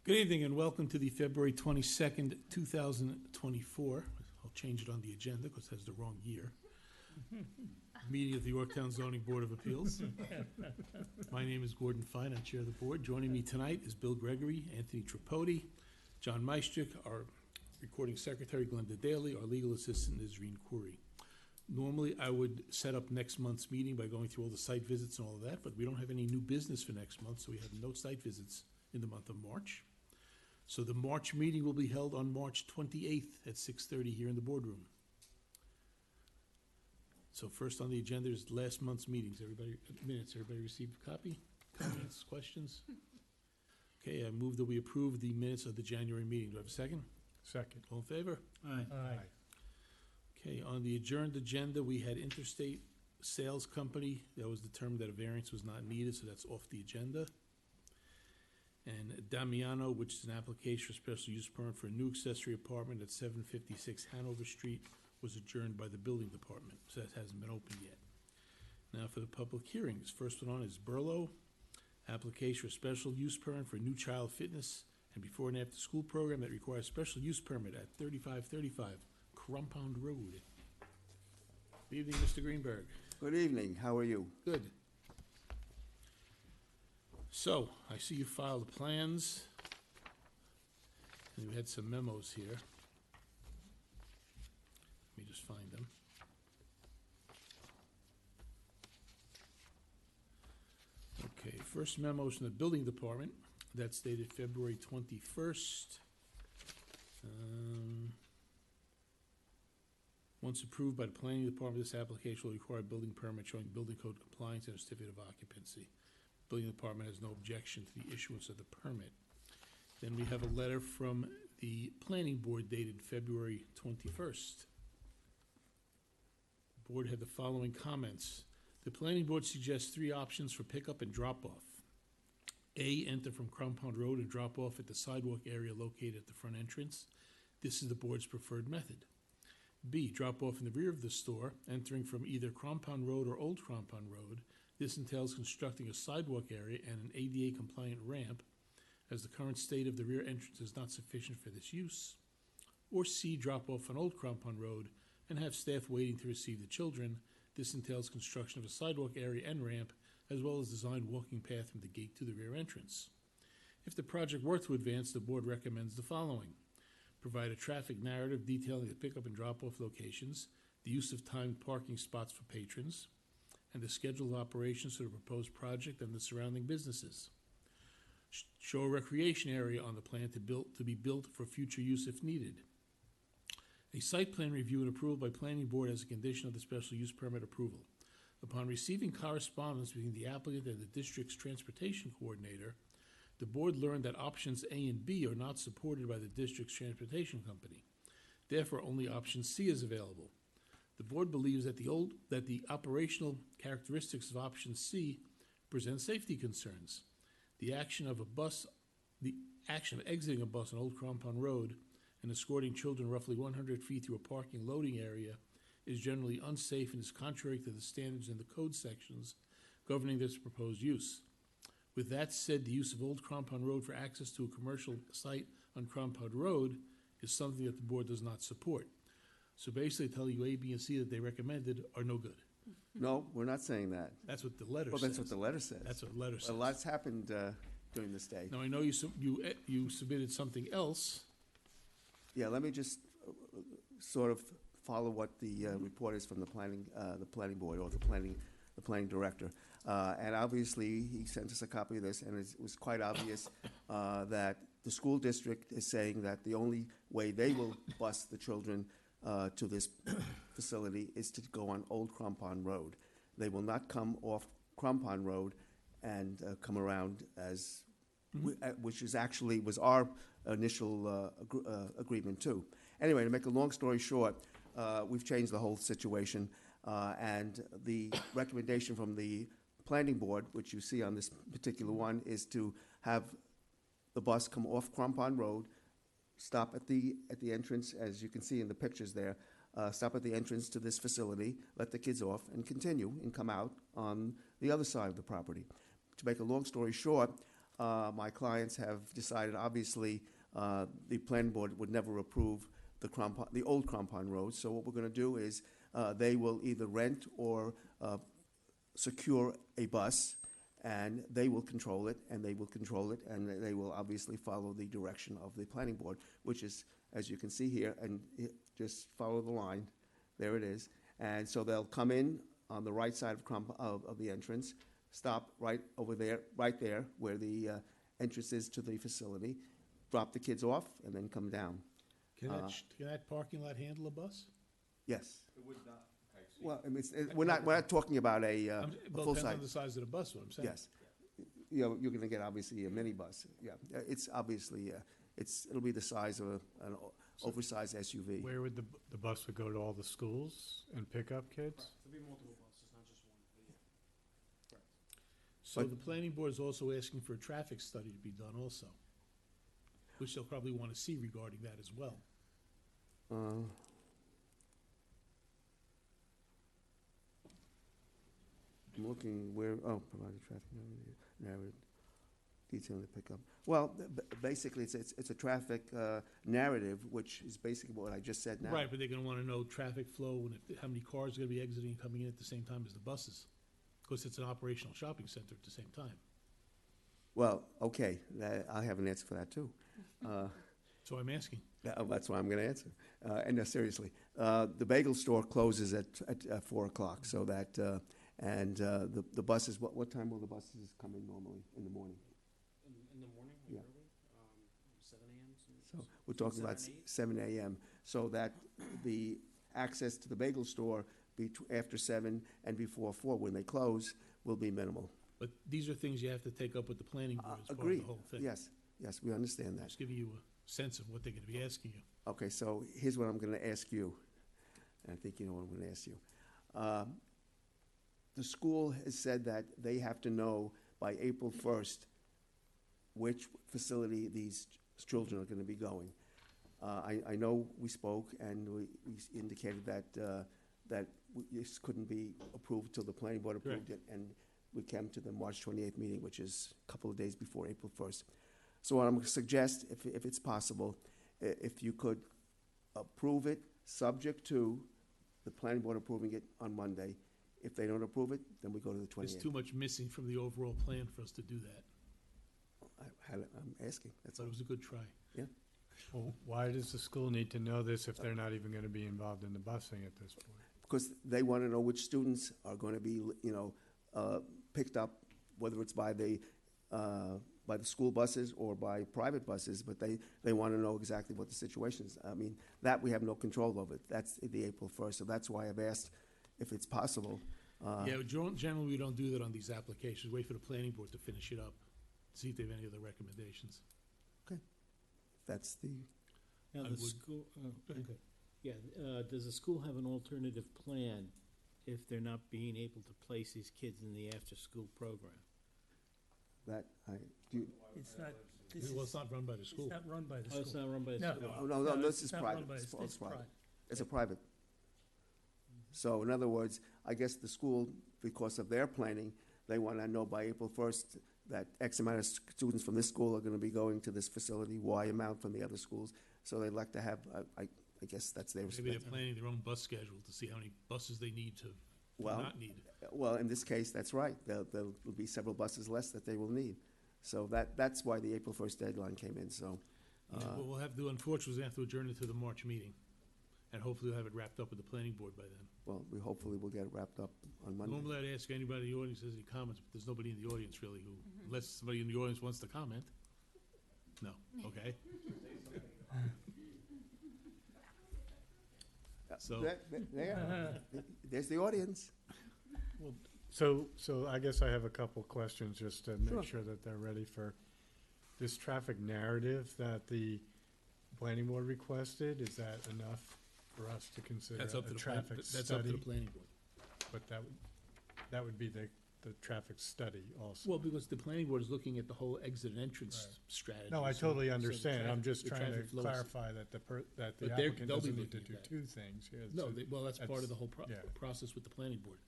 Good evening and welcome to the February 22nd, 2024. I'll change it on the agenda because it has the wrong year. Meeting of the Yorktown Zoning Board of Appeals. My name is Gordon Fine, I chair the board. Joining me tonight is Bill Gregory, Anthony Tripodi, John Meistrick, our recording secretary, Glenda Daly, our legal assistant, Nazreen Khoury. Normally, I would set up next month's meeting by going through all the site visits and all of that, but we don't have any new business for next month, so we have no site visits in the month of March. So the March meeting will be held on March 28th at 6:30 here in the boardroom. So first on the agenda is last month's meetings. Everybody received a copy? Comments, questions? Okay, I move that we approve the minutes of the January meeting. Do I have a second? Second. All in favor? Aye. Okay, on the adjourned agenda, we had Interstate Sales Company. That was determined that a variance was not needed, so that's off the agenda. And Damiano, which is an application for special use permit for a new accessory apartment at 756 Hanover Street, was adjourned by the building department, so that hasn't been opened yet. Now for the public hearings. First one on is Burlow, application for special use permit for a new child fitness and before and after school program that requires special use permit at 3535 Compound Road. Good evening, Mr. Greenberg. Good evening. How are you? Good. So, I see you filed the plans, and you had some memos here. Let me just find them. Okay, first memo is from the building department. That's dated February 21st. Once approved by the planning department, this application will require a building permit showing building code compliance and a certificate of occupancy. Building department has no objection to the issuance of the permit. Then we have a letter from the planning board dated February 21st. The board had the following comments. The planning board suggests three options for pickup and drop-off. A, enter from Compound Road and drop off at the sidewalk area located at the front entrance. This is the board's preferred method. B, drop off in the rear of the store, entering from either Compound Road or Old Compound Road. This entails constructing a sidewalk area and an ADA-compliant ramp, as the current state of the rear entrance is not sufficient for this use. Or C, drop off on Old Compound Road and have staff waiting to receive the children. This entails construction of a sidewalk area and ramp, as well as design walking path from the gate to the rear entrance. If the project were to advance, the board recommends the following. Provide a traffic narrative detailing the pickup and drop-off locations, the use of timed parking spots for patrons, and the schedule of operations for the proposed project and the surrounding businesses. Show a recreation area on the plan to be built for future use if needed. A site plan review and approval by planning board as a condition of the special use permit approval. Upon receiving correspondence between the applicant and the district's transportation coordinator, the board learned that options A and B are not supported by the district's transportation company. Therefore, only option C is available. The board believes that the operational characteristics of option C present safety concerns. The action of exiting a bus on Old Compound Road and escorting children roughly 100 feet through a parking loading area is generally unsafe and is contrary to the standards in the code sections governing this proposed use. With that said, the use of Old Compound Road for access to a commercial site on Compound Road is something that the board does not support. So basically telling you A, B, and C that they recommended are no good. No, we're not saying that. That's what the letter Well, says. that's what the letter says. That's what the letter says. A lot's happened during this day. Now, I know you submitted something else. Yeah, let me just sort of follow what the report is from the planning board or the planning director. And obviously, he sent us a copy of this, and it was quite obvious that the school district is saying that the only way they will bus the children to this facility is to go on Old Compound Road. They will not come off Compound Road and come around as, which is actually was our initial agreement too. Anyway, to make a long story short, we've changed the whole situation, and the recommendation from the planning board, which you see on this particular one, is to have the bus come off Compound Road, stop at the entrance, as you can see in the pictures there, stop at the entrance to this facility, let the kids off, and continue and come out on the other side of the property. To make a long story short, my clients have decided, obviously, the planning board would never approve the old Crampon Road. So what we're gonna do is, they will either rent or secure a bus, and they will control it, and they will obviously follow the direction of the planning board, which is, as you can see here, and just follow the line, there it is. And so they'll come in on the right side of the entrance, stop right over there, right there, where the entrance is to the facility, drop the kids off, and then come down. Can that parking lot handle a bus? Yes. It would not. Okay, so Well, I mean, we're not talking about a Well, full depends on the size. size of the bus, what I'm saying. Yes. You know, you're gonna get obviously a minibus, yeah. It's obviously, it'll be the size of an oversized SUV. Where would the bus would go to all the schools and pick up kids? There'll be multiple buses, not just one. So But- the planning board is also asking for a traffic study to be done also, which they'll probably want to see regarding that as well. Uh, I'm looking where, provided traffic narrative, detailing the pickup. Well, basically, it's a traffic narrative, which is basically what I just said now. Right, but they're gonna wanna know traffic flow and how many cars are gonna be exiting and coming in at the same time as the buses. Because it's an operational shopping center at the same time. Well, okay, I have an answer for that, too. So I'm asking. That's why I'm gonna answer. And no, seriously, the bagel store closes at 4 o'clock, so that, and the buses, what time will the buses come in normally in the morning? In the morning, Yeah. like early, 7 a.m. So we're talking about 7 a.m., so that the access to the bagel store after 7 and before 4, when they close, will be minimal. But these are things you have to take up with the planning board as part of the Agreed, whole thing. yes, we understand that. Just giving you a sense of what they're gonna be asking you. Okay, so here's what I'm gonna ask you, and I think you know what I'm gonna ask you. The school has said that they have to know by April 1st which facility these children are gonna be going. I know we spoke, and we indicated that this couldn't be approved till the planning board approved it, and we came to the March 28th meeting, which is a couple of days before April 1st. So what I'm gonna suggest, if it's possible, if you could approve it, subject to the planning board approving it on Monday. If they don't approve it, then we go to the There's 28th. too much missing from the overall plan for us to do that, I'm asking, that's but all. it was a good try. Well, why does the school need to know this if they're not even gonna be involved in the busing at this point? Because they want to know which students are going to be, picked up, whether it's by the school buses or by private buses, but they want to know exactly what the situation is. I mean, that we have no control over. That's the April 1st, so that's why I've asked if it's possible. Yeah, generally, we don't do that on these applications. Wait for the planning board to finish it up, see if they have any other recommendations. That's the, Now, I the would- school, Go ahead. okay, yeah, does the school have an alternative plan if they're not being able to place these kids in the after-school program? It's not, this Well, it's is, not run by the it's school. not run by the Oh, it's school. not run by the No. school? oh, no, this it's is not run private. by- It's it's private. private. It's a private. So in other words, I guess the school, because of their planning, they want to know by April 1st that X amount of students from this school are going to be going to this facility, Y amount from the other schools. So they'd like to have, I guess that's their Maybe they're responsibility. planning their own bus schedule to see how many buses they need to Well, not need. Well, in this case, that's right. There'll be several buses less that they will need. So that's why the April 1st deadline came in, so. Yeah, what we'll have to do, unfortunately, is we have to adjourn it to the March meeting. And hopefully we'll have it wrapped up with the planning board by then. Well, we hopefully will get it wrapped up on Monday. Normally I'd ask anybody in the audience if there's any comments, but there's nobody in the audience really who, unless somebody in the audience wants to comment. No, okay. So- There's the audience. So I guess I have a couple questions just to Sure. make sure that they're ready for this traffic narrative that the planning board requested. Is that enough for us to consider That's up to a the, traffic that's up to the study? planning board. But that would be the traffic study also. Well, because the planning board is looking at the whole exit and entrance strategy. No, I so- totally so the understand. I'm traffic- just the trying to traffic flows- clarify that the But they're- applicant they'll be doesn't need to looking do at that. two things. Yeah, No, so- well, that's part of the whole yeah. process with the planning board.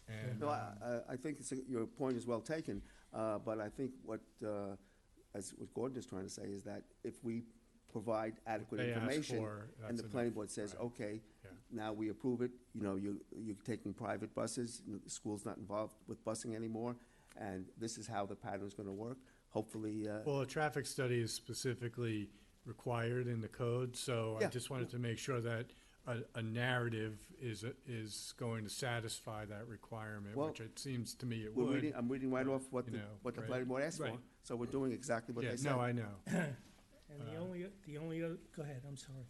and, No, I think your point is well taken, but I think what as what Gordon is trying to say, is that if we provide adequate They ask information, for, and that's the planning enough, board says, right. okay, Yeah. now we approve it, you're taking private buses, the school's not involved with busing anymore, and this is how the pattern's gonna work, hopefully, Well, a traffic study is specifically required in the code, so I Yeah. just wanted to make sure that a narrative is going to satisfy that requirement, Well, which it seems to me it we're would. I'm reading right off what you the, know, what the right. planning board asked for, Right. so we're doing exactly what Yeah, they said. no, I know. And the only other, go ahead, I'm sorry.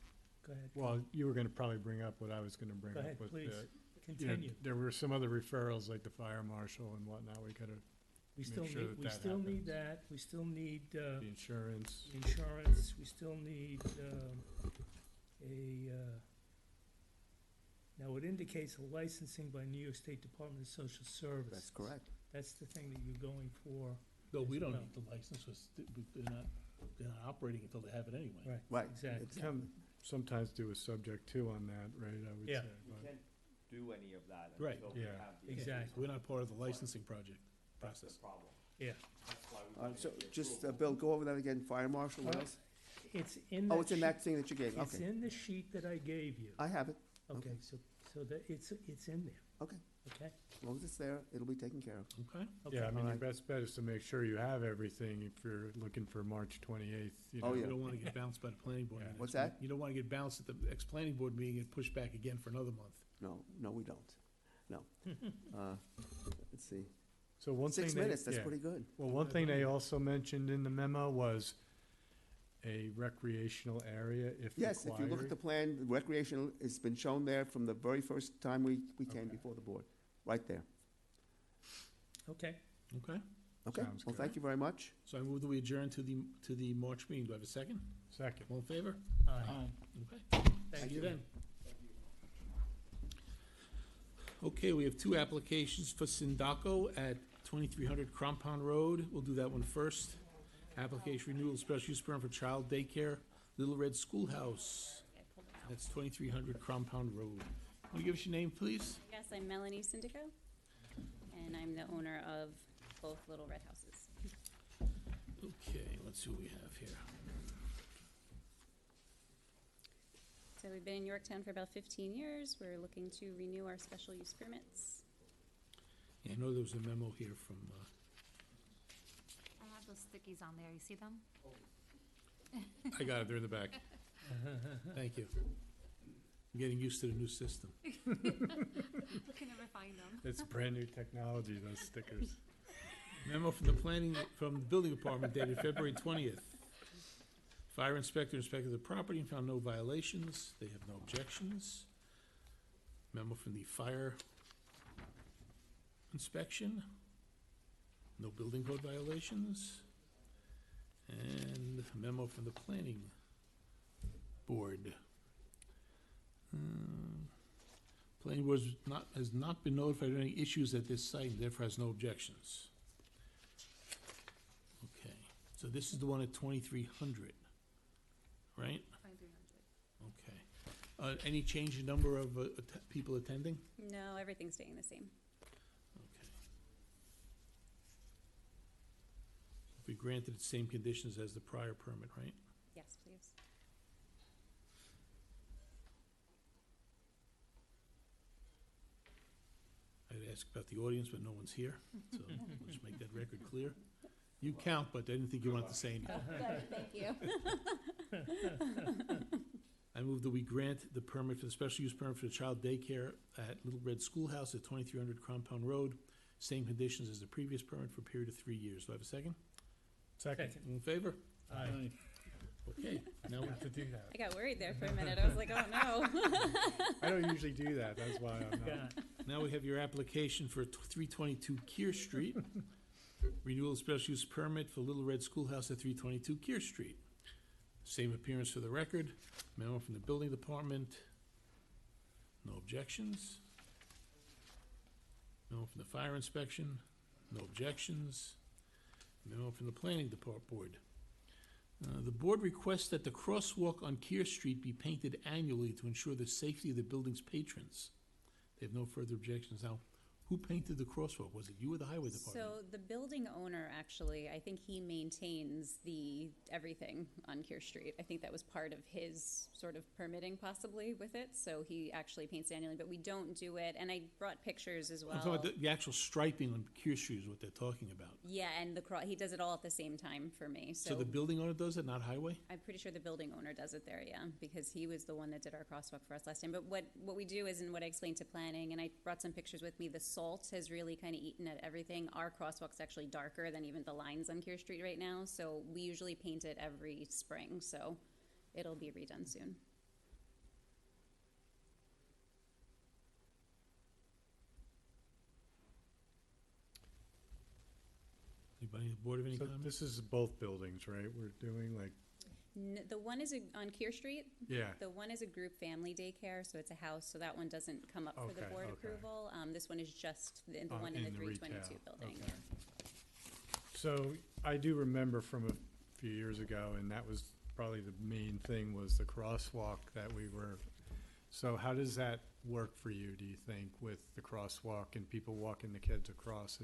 Go ahead. Well, you were gonna probably bring up what I was gonna bring Go up ahead, with please. the, Continue. there were some other referrals, like the fire marshal and whatnot, we gotta, We make still sure need, that we that still need happens. that. We still need, the insurance. insurance. We still need, now it indicates a licensing by New York State Department of Social Services. That's correct. That's the thing that you're going for. No, we As don't well. need the license, 'cause they're not operating until they have it anyway. Right. Right. Exactly. Come, sometimes do a subject too on that, right, I would Yeah. say. You but- can't do any of that Right. until we Yeah. have the. Exactly. We're not part of the licensing project That's the process. problem. Yeah. That's why we. So, need the just, approval. Bill, go over that again, fire marshal, what All right. else? It's in that. Oh, it's in sheet- that thing that you gave, It's okay. in the sheet that I gave you. I have it, Okay, so that, it's in there, okay. okay? As long as it's there, it'll be taken care of. Okay? Okay. Yeah, I mean, your Alright. best bet is to make sure you have everything if you're looking for March 28th, you know. Oh, You yeah. don't wanna get bounced by the planning board. Yeah. next What's month. that? You don't wanna get bounced at the ex-planning board meeting and pushed back again for another month. No, we don't, no. Let's see, So one thing 6 they- minutes, that's yeah. pretty good. Well, one thing they also mentioned in the memo was a recreational area if required. Yes, if you look at the plan, the recreational has been shown there from the very first time we came Okay. before the board, right there. Okay, Okay? Okay, Sounds well, good. thank you very much. So I move that we adjourn to the March meeting. Do I have a second? Second. All in favor? aye. Okay. Thank See you. you then. Okay, we have two applications for Sindaco at 2300 Crampon Road. We'll do that one first. Application renewal, special use permit for child daycare, Little Red Schoolhouse. That's 2300 Crampon Road. Want to give us your name, please? Yes, I'm Melanie Syndico, and I'm the owner of both Little Red Houses. Okay, let's see what we have here. So we've been in Yorktown for about 15 years. We're looking to renew our special use permits. Yeah, I know there was a memo here from, I have those stickies on there, you see them? I got it, they're in the back. Thank you. I'm getting used to the new system. You can never find them. It's brand-new technology, those stickers. Memo from the building department dated February 20th. Fire inspector inspected the property and found no violations. They have no objections. Memo from the fire inspection. No building code violations. And a memo from the planning board. Planning board has not been notified of any issues at this site and therefore has no objections. Okay, so this is the one at 2300, right? 2300. Okay. Any change in number of people attending? No, everything's staying the same. Okay. If we granted the same conditions as the prior permit, right? Yes, please. I'd ask about the audience, but no one's here, so we'll just make that record clear. You count, but I didn't think you wanted to say anything. Thank you. I move that we grant the permit for the special use permit for the child daycare at Little Red Schoolhouse at 2300 Crampon Road. Same conditions as the previous permit for a period of 3 years. Do I have a second? Second. All in favor? Aye. Okay, now, Have to do that. I got worried there for a minute. I was like, oh, no. I don't usually do that, that's why I'm Yeah. not. now we have your application for 322 Kear Street. Renewal of special use permit for Little Red Schoolhouse at 322 Kear Street. Same appearance for the record. Memo from the building department. No objections. Memo from the fire inspection. No objections. Memo from the planning board. The board requests that the crosswalk on Kear Street be painted annually to ensure the safety of the building's patrons. They have no further objections. Now, Who painted the crosswalk? Was it you or the highway department? So the building owner, actually, I think he maintains everything on Kear Street. I think that was part of his sort of permitting possibly with it, so he actually paints annually, but we don't do it, and I brought pictures as I'm well. talking about the actual striping on Kear Street is what they're talking about. Yeah, and he does it all at the same time for me, So the building owner does it, not highway? I'm pretty sure the building owner does it there, yeah, because he was the one that did our crosswalk for us last time. But what we do is, and what I explained to planning, and I brought some pictures with me, the salt has really kind of eaten at everything. Our crosswalk's actually darker than even the lines on Kear Street right now, so we usually paint it every spring, so it'll be redone soon. Anybody on the board have any So comments? this is both buildings, right? We're doing like, The one is on Kear Street. yeah, The one is a group family daycare, so it's a house, so that one doesn't come up for the Okay, board okay. approval. This one is just the Oh, one in the in the 322 retail, building. okay. So I do remember from a few years ago, and that was probably the main thing, was the crosswalk that we were, so how does that work for you, do you think, with the crosswalk and people walking the kids across?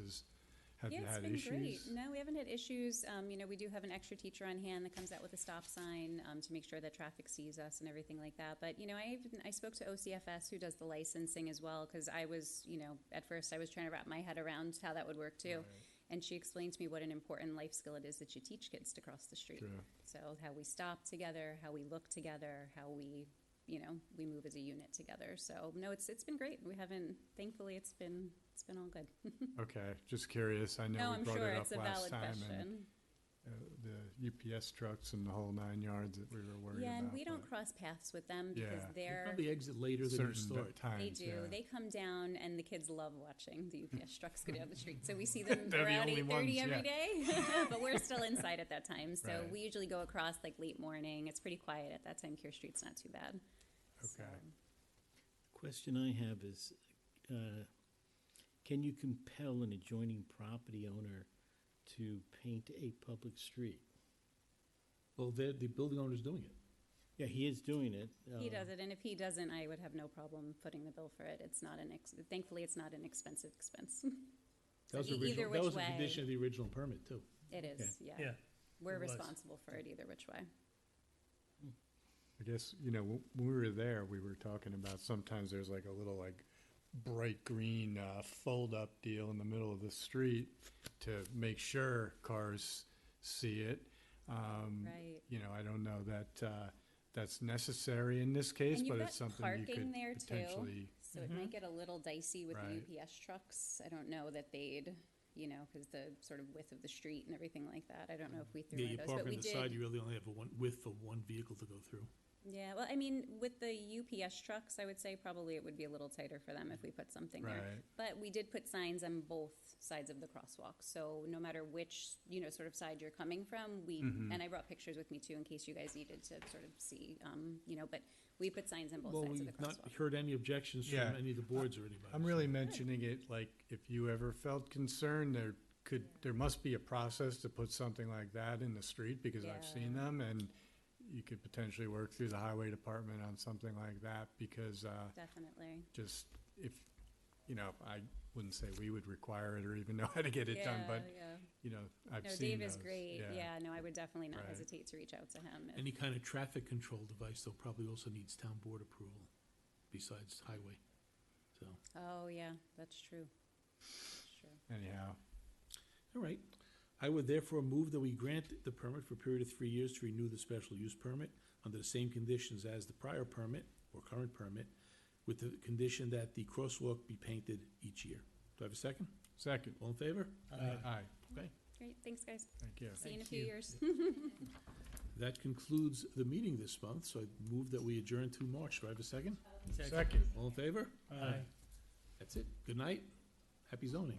Have you had Yeah, it's been great. issues? No, we haven't had issues. We do have an extra teacher on hand that comes out with a stop sign to make sure that traffic sees us and everything like that. But, I spoke to OCFS, who does the licensing as well, because I was, at first I was trying to wrap my head around how that would work too. Right. And she explained to me what an important life skill it is that you teach kids to cross the street. True. So how we stop together, how we look together, how we move as a unit together. So no, it's been great. We haven't, thankfully, it's been all good. Okay, just curious, I No, know we I'm brought sure it up it's a last valid time, and question. the UPS trucks and the whole 9 yards that we were worried about. Yeah, and we don't but cross paths with them because Yeah. They they're, probably exit later than you Certain start. times, they do. yeah. They come down and the kids love watching the UPS trucks go down the street. So we see them They're the around only 8:30 ones, every day, but we're still inside at that time. So Right. we usually go across like late morning. It's pretty quiet at that time. Kear Street's not too bad. So, Okay. Question I have is, can you compel an adjoining property owner to paint a public street? Well, the building owner's doing it. Yeah, he is doing it. he does it, and if he doesn't, I would have no problem footing the bill for it. It's not thankfully, it's not an expensive expense. That was So the either original, that which was a way. condition of the original permit too. It is, yeah. Yeah, We're it was. responsible for it either which way. I guess, when we were there, we were talking about sometimes there's like a little like bright green fold-up deal in the middle of the street to make sure cars see it. Right. I don't know that that's necessary in this case, And you've but got it's something you parking could there, too. potentially. So it might get a little dicey with Right. the UPS trucks. I don't know that they'd, because the sort of width of the street and everything like that. I don't know if we threw Yeah, one you of those, park but on we the did. side, you really only have a width for one vehicle to go through. Yeah, well, with the UPS trucks, I would say probably it would be a little tighter for them if we put something there. Right. But we did put signs on both sides of the crosswalk, so no matter which, sort of side you're coming from, and I brought pictures with me too in case you guys needed to sort of see, but we put signs on both Well, sides of the we've not crosswalk. heard any objections from Yeah. any of the boards or anybody. I'm really mentioning it, like, if you ever felt concerned, there must be a process to put something like that in the street, because I've seen Yeah. them, and you could potentially work through the highway department on something like that, because, Definitely. just, if, I wouldn't say we would require it or even know how to get it done, but, Yeah. I've No, seen Dave is those, great. Yeah, no, I would definitely not Right. hesitate to reach out to him. Any kind of traffic control device, though, probably also needs town board approval besides highway, so. Oh, yeah, that's true. That's true. Anyhow, All right. I would therefore move that we grant the permit for a period of 3 years to renew the special use permit under the same conditions as the prior permit or current permit, with the condition that the crosswalk be painted each year. Do I have a second? second, All in favor? aye, Okay. Great, thanks, guys. thank you. See you in a Thank few you. years. That concludes the meeting this month, so I move that we adjourn to March. Do I have a second? Second. All in favor? Aye. That's it. Good night. Happy zoning.